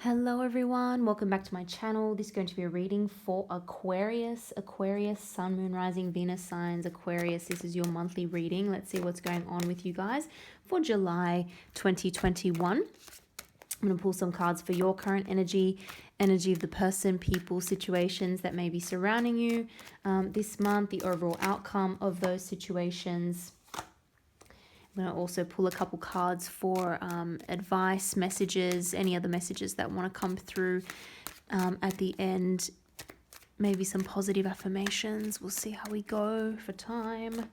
Hello everyone, welcome back to my channel. This is going to be a reading for Aquarius, Sun, Moon, Rising, Venus signs, Aquarius. This is your monthly reading. Let's see what's going on with you guys for July 2021. I'm going to pull some cards for your current energy of the person, people, situations that may be surrounding you this month, the overall outcome of those situations. I'm going to also pull a couple cards for advice, messages, any other messages that want to come through at the end. Maybe some positive affirmations. We'll see how we go for time.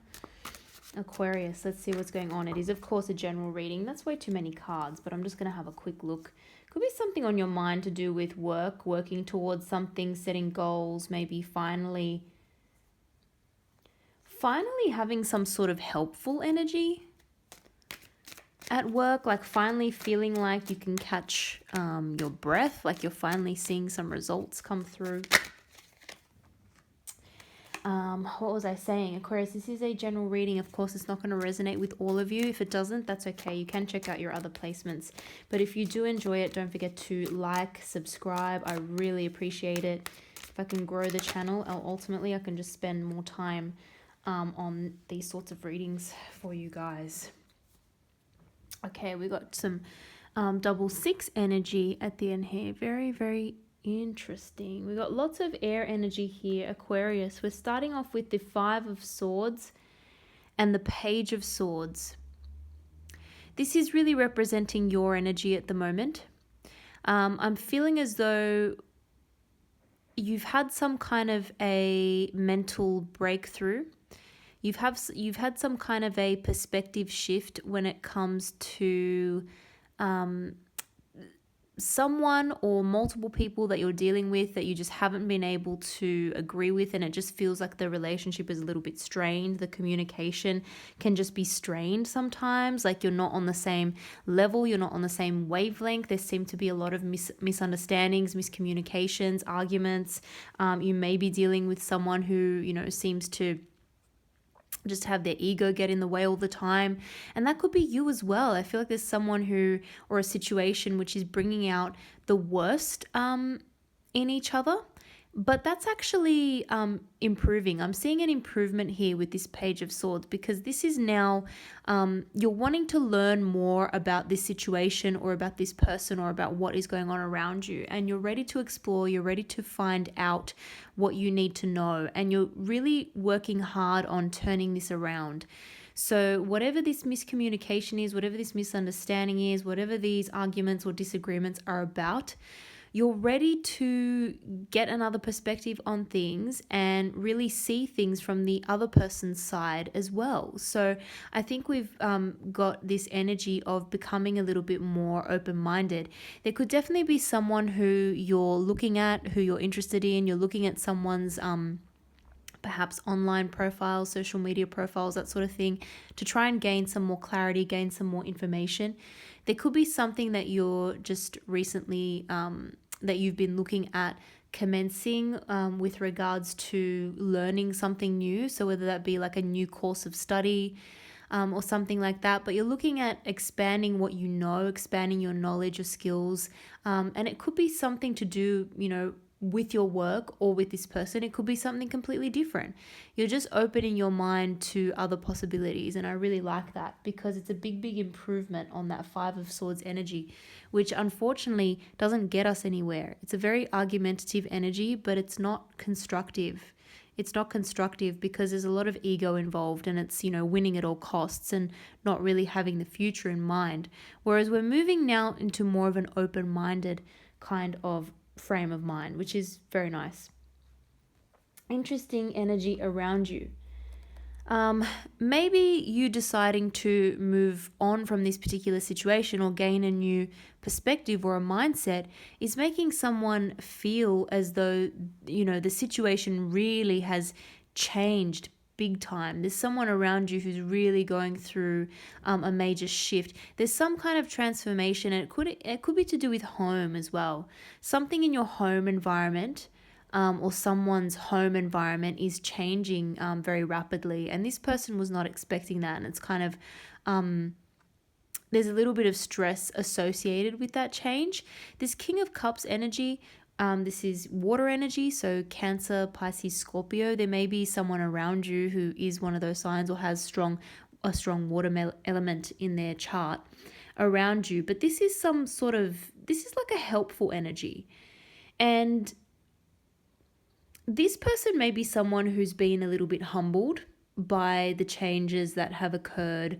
Aquarius, let's see what's going on. It is, of course, a general reading. That's way too many cards, but I'm just going to have a quick look. Could be something on your mind to do with work, working towards something, setting goals, maybe finally having some sort of helpful energy at work, like finally feeling like you can catch your breath, like you're finally seeing some results come through. What was I saying? Aquarius, this is a general reading. Of course, it's not going to resonate with all of you. If it doesn't, that's okay. You can check out your other placements. But if you do enjoy it, don't forget to like, subscribe. I really appreciate it. If I can grow the channel, ultimately I can just spend more time on these sorts of readings for you guys. Okay, we got some double six energy at the end here. Very, very interesting. We got lots of air energy here, Aquarius. We're starting off with the Five of Swords and the Page of Swords. This is really representing your energy at the moment. I'm feeling as though you've had some kind of a mental breakthrough. You've had some kind of a perspective shift when it comes to someone or multiple people that you're dealing with that you just haven't been able to agree with, and it just feels like the relationship is a little bit strained. The communication can just be strained sometimes, like you're not on the same level, you're not on the same wavelength. There seem to be a lot of misunderstandings, miscommunications, arguments. You may be dealing with someone who, seems to just have their ego get in the way all the time, and that could be you as well. I feel like there's someone who, or a situation which is bringing out the worst in each other, but that's actually improving. I'm seeing an improvement here with this Page of Swords, because this is now you're wanting to learn more about this situation or about this person or about what is going on around you, and you're ready to explore, you're ready to find out what you need to know, and you're really working hard on turning this around. So whatever this miscommunication is, whatever this misunderstanding is, whatever these arguments or disagreements are about, you're ready to get another perspective on things and really see things from the other person's side as well. So I think we've got this energy of becoming a little bit more open-minded. There could definitely be someone who you're looking at, who you're interested in. You're looking at someone's perhaps online profiles, social media profiles, that sort of thing, to try and gain some more clarity, gain some more information. There could be something that you're just recently, that you've been looking at commencing with regards to learning something new. So whether that be like a new course of study or something like that, but you're looking at expanding what you know, expanding your knowledge or skills. And it could be something to do, with your work or with this person. It could be something completely different. You're just opening your mind to other possibilities, and I really like that, because it's a big improvement on that Five of Swords energy, which unfortunately doesn't get us anywhere. It's a very argumentative energy, but it's not constructive. It's not constructive because there's a lot of ego involved, and it's, winning at all costs and not really having the future in mind. Whereas we're moving now into more of an open-minded kind of frame of mind, which is very nice. Interesting energy around you. Maybe you deciding to move on from this particular situation or gain a new perspective or a mindset is making someone feel as though, the situation really has changed big time. There's someone around you who's really going through a major shift. There's some kind of transformation, and it could be to do with home as well. Something in your home environment or someone's home environment is changing very rapidly, and this person was not expecting that, and it's kind of there's a little bit of stress associated with that change. This King of Cups energy, this is water energy, so Cancer, Pisces, Scorpio. There may be someone around you who is one of those signs or has a strong water element in their chart around you. But this is this is like a helpful energy. And this person may be someone who's been a little bit humbled by the changes that have occurred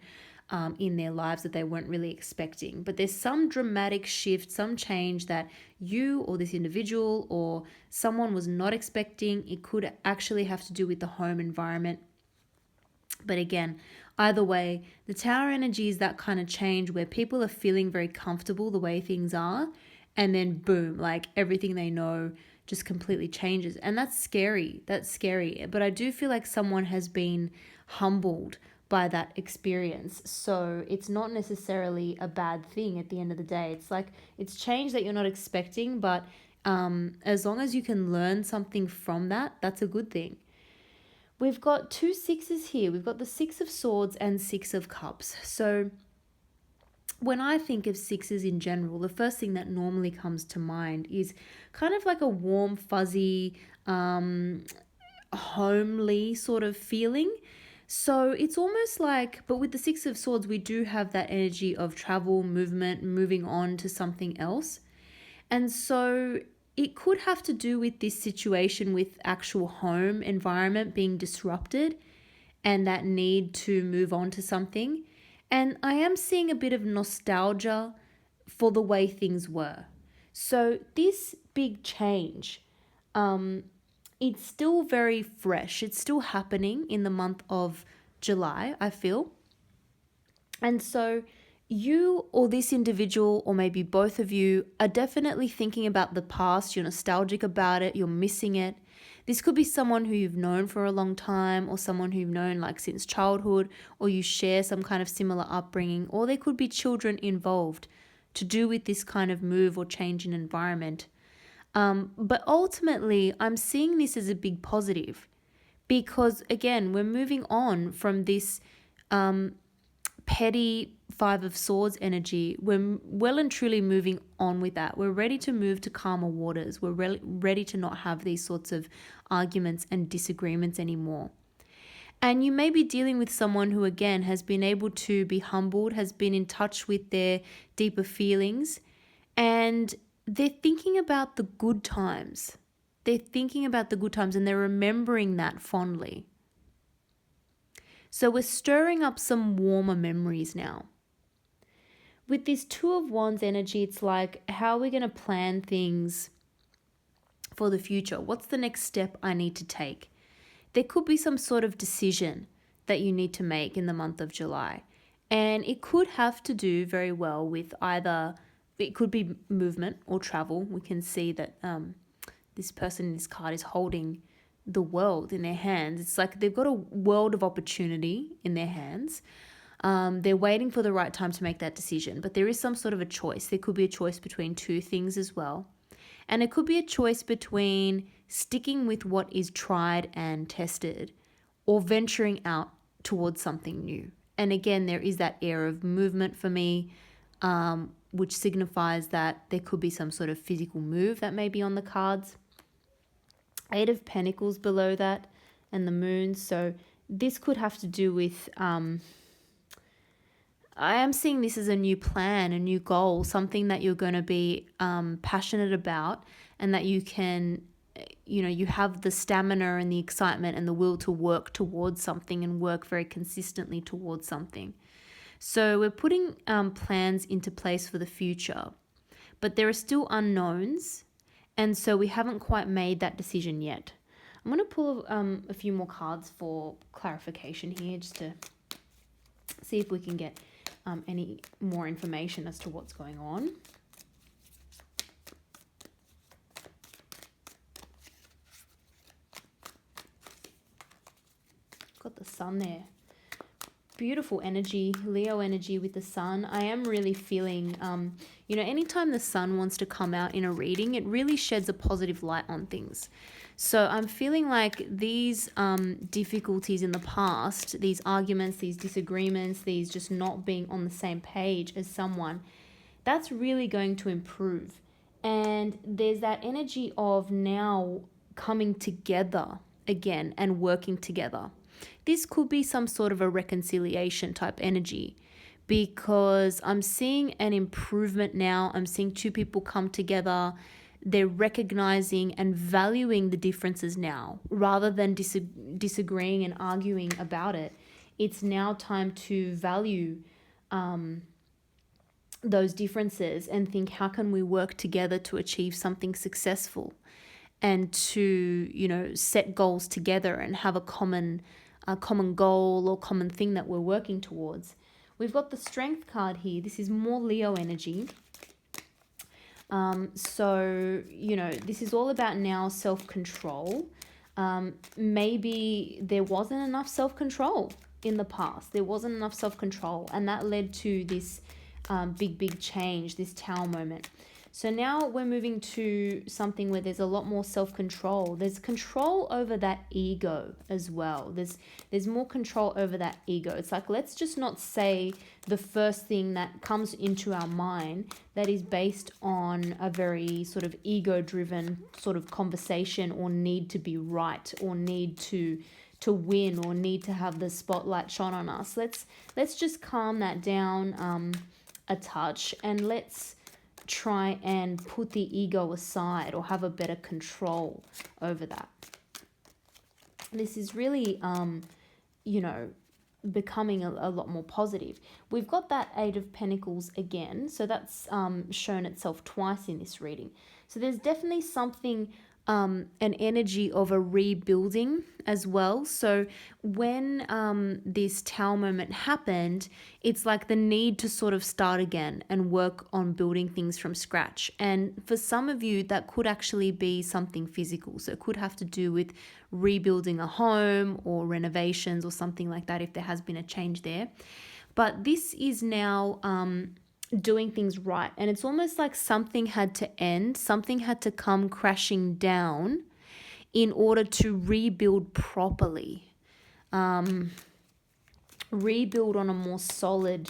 in their lives that they weren't really expecting. But there's some dramatic shift, some change that you or this individual or someone was not expecting. It could actually have to do with the home environment. But again, either way, the Tower energy is that kind of change where people are feeling very comfortable the way things are, and then boom, like everything they know just completely changes. And that's scary. That's scary. But I do feel like someone has been humbled by that experience. So it's not necessarily a bad thing at the end of the day. It's like it's change that you're not expecting, but as long as you can learn something from that, that's a good thing. We've got 2 sixes here. We've got the 6 of Swords and 6 of Cups. So when I think of sixes in general, the first thing that normally comes to mind is kind of like a warm, fuzzy, homely sort of feeling. So it's almost like, but with the 6 of Swords, we do have that energy of travel, movement, moving on to something else. And so it could have to do with this situation with actual home environment being disrupted and that need to move on to something. And I am seeing a bit of nostalgia for the way things were. So this big change, it's still very fresh. It's still happening in the month of July, I feel. And so you or this individual, or maybe both of you, are definitely thinking about the past. You're nostalgic about it. You're missing it. This could be someone who you've known for a long time, or someone who you've known like since childhood, or you share some kind of similar upbringing, or there could be children involved to do with this kind of move or change in environment. But ultimately, I'm seeing this as a big positive because, again, we're moving on from this petty 5 of Swords energy. We're well and truly moving on with that. We're ready to move to calmer waters. We're ready to not have these sorts of arguments and disagreements anymore. And you may be dealing with someone who, again, has been able to be humbled, has been in touch with their deeper feelings, and they're thinking about the good times. They're thinking about the good times and they're remembering that fondly. So we're stirring up some warmer memories now. With this 2 of Wands energy, it's like, how are we going to plan things for the future? What's the next step I need to take? There could be some sort of decision that you need to make in the month of July. And it could have to do very well with either, it could be movement or travel. We can see that this person in this card is holding the world in their hands. It's like they've got a world of opportunity in their hands. They're waiting for the right time to make that decision, but there is some sort of a choice. There could be a choice between 2 things as well. And it could be a choice between sticking with what is tried and tested or venturing out towards something new. And again, there is that air of movement for me, which signifies that there could be some sort of physical move that may be on the cards. 8 of Pentacles below that and the Moon. So this could have to do with, I am seeing this as a new plan, a new goal, something that you're going to be passionate about and that you can, you have the stamina and the excitement and the will to work towards something and work very consistently towards something. So we're putting plans into place for the future, but there are still unknowns. And so we haven't quite made that decision yet. I'm going to pull a few more cards for clarification here just to see if we can get any more information as to what's going on. Got the Sun there. Beautiful energy, Leo energy with the Sun. I am really feeling, You know, anytime the sun wants to come out in a reading, it really sheds a positive light on things. So I'm feeling like these difficulties in the past, these arguments, these disagreements, these just not being on the same page as someone, that's really going to improve. And there's that energy of now coming together again and working together. This could be some sort of a reconciliation type energy, because I'm seeing an improvement now. I'm seeing two people come together. They're recognizing and valuing the differences now rather than disagreeing and arguing about it. It's now time to value those differences and think, how can we work together to achieve something successful, and to, you know, set goals together and have a common goal or common thing that we're working towards. We've got the Strength card here. This is more Leo energy. So, you know, this is all about now self-control. Maybe there wasn't enough self-control in the past. There wasn't enough self-control, and that led to this big change, this Tower moment. So now we're moving to something where there's a lot more self-control. There's control over that ego as well. There's more control over that ego. It's like, let's just not say the first thing that comes into our mind that is based on a very sort of ego-driven sort of conversation, or need to be right, or need to win, or need to have the spotlight shone on us. Let's just calm that down a touch, and let's try and put the ego aside, or have a better control over that. This is really, you know, becoming a lot more positive. We've got that Eight of Pentacles again, so that's shown itself twice in this reading. So there's definitely something, an energy of a rebuilding as well. So when this Tower moment happened, it's like the need to sort of start again and work on building things from scratch. And for some of you, that could actually be something physical. So it could have to do with rebuilding a home or renovations or something like that, if there has been a change there. But this is now doing things right. And it's almost like something had to end, something had to come crashing down in order to rebuild properly. Rebuild on a more solid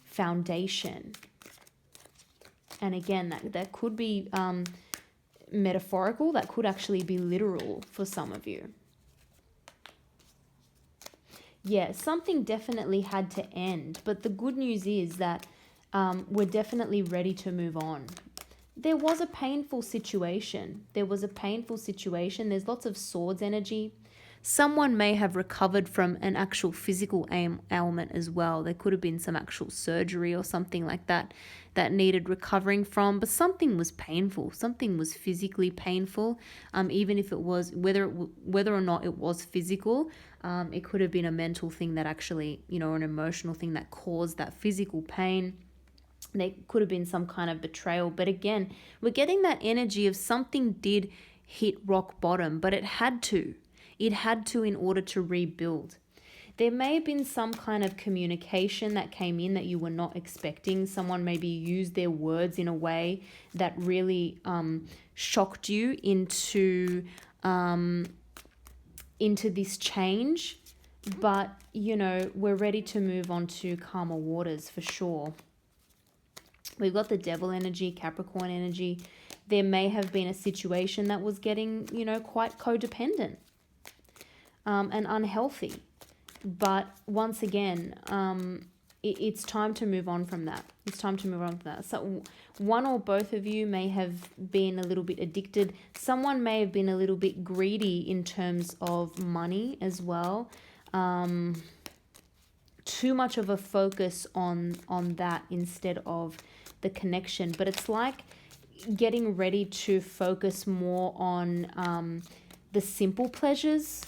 foundation. And again, that could be metaphorical, that could actually be literal for some of you. Yeah, something definitely had to end. But the good news is that we're definitely ready to move on. There was a painful situation. There's lots of swords energy. Someone may have recovered from an actual physical ailment as well. There could have been some actual surgery or something like that that needed recovering from, but something was painful. Something was physically painful. Even if it was, whether or not it was physical, it could have been a mental thing that actually, you know, an emotional thing that caused that physical pain. There could have been some kind of betrayal. But again, we're getting that energy of something did hit rock bottom, but it had to. It had to in order to rebuild. There may have been some kind of communication that came in that you were not expecting. Someone maybe used their words in a way that really shocked you into this change. But, you know, we're ready to move on to calmer waters for sure. We've got the Devil energy, Capricorn energy. There may have been a situation that was getting, you know, quite codependent and unhealthy. But once again, it's time to move on from that. So one or both of you may have been a little bit addicted. Someone may have been a little bit greedy in terms of money as well. Too much of a focus on that instead of the connection. But it's like getting ready to focus more on the simple pleasures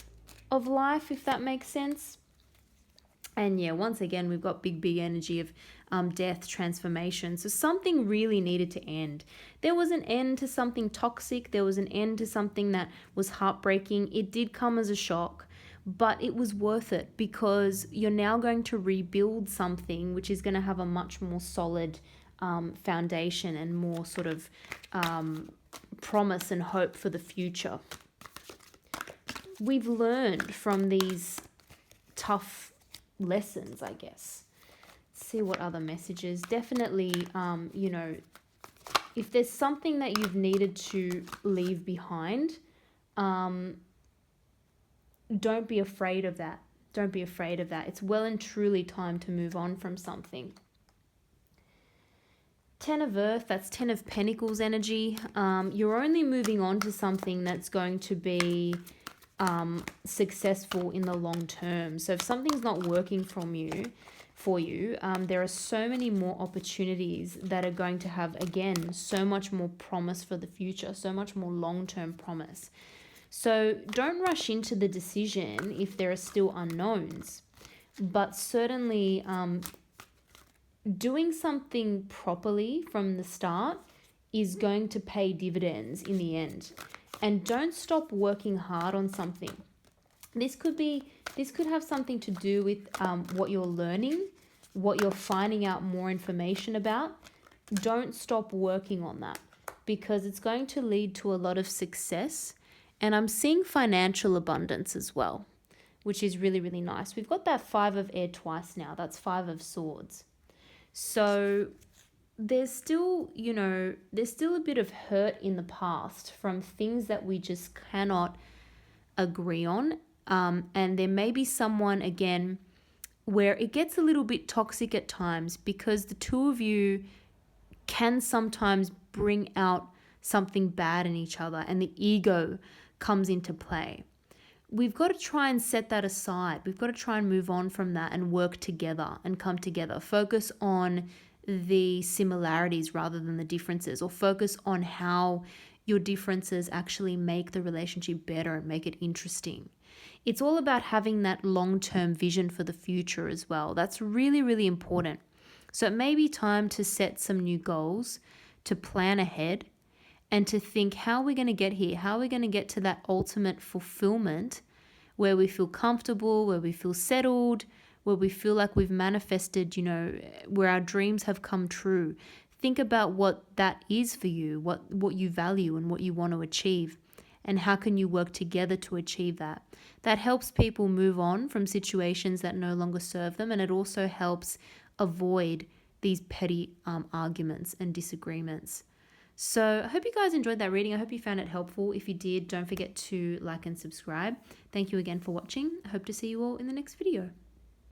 of life, if that makes sense. And yeah, once again, we've got big energy of death, transformation. So something really needed to end. There was an end to something toxic. There was an end to something that was heartbreaking. It did come as a shock, but it was worth it, because you're now going to rebuild something which is going to have a much more solid foundation and more sort of promise and hope for the future. We've learned from these tough lessons, I guess. Let's see what other messages. Definitely, you know, if there's something that you've needed to leave behind, don't be afraid of that. Don't be afraid of that. It's well and truly time to move on from something. 10 of Earth, that's 10 of Pentacles energy. You're only moving on to something that's going to be successful in the long term. So if something's not working for you, there are so many more opportunities that are going to have, again, so much more promise for the future, so much more long-term promise. So don't rush into the decision if there are still unknowns, but certainly doing something properly from the start is going to pay dividends in the end. And don't stop working hard on something. This could have something to do with what you're learning, what you're finding out more information about. Don't stop working on that, because it's going to lead to a lot of success. And I'm seeing financial abundance as well, which is really, really nice. We've got that 5 of Air twice now. That's 5 of Swords. So there's still, you know, there's still a bit of hurt in the past from things that we just cannot agree on. And there may be someone, again, where it gets a little bit toxic at times, because the two of you can sometimes bring out something bad in each other and the ego comes into play. We've got to try and set that aside. We've got to try and move on from that and work together and come together. Focus on the similarities rather than the differences, or focus on how your differences actually make the relationship better and make it interesting. It's all about having that long-term vision for the future as well. That's really, really important. So it may be time to set some new goals, to plan ahead, and to think, how are we going to get here? How are we going to get to that ultimate fulfillment where we feel comfortable, where we feel settled, where we feel like we've manifested, you know, where our dreams have come true. Think about what that is for you, what you value and what you want to achieve, and how can you work together to achieve that. That helps people move on from situations that no longer serve them, and it also helps avoid these petty arguments and disagreements. So I hope you guys enjoyed that reading. I hope you found it helpful. If you did, don't forget to like and subscribe. Thank you again for watching. I hope to see you all in the next video.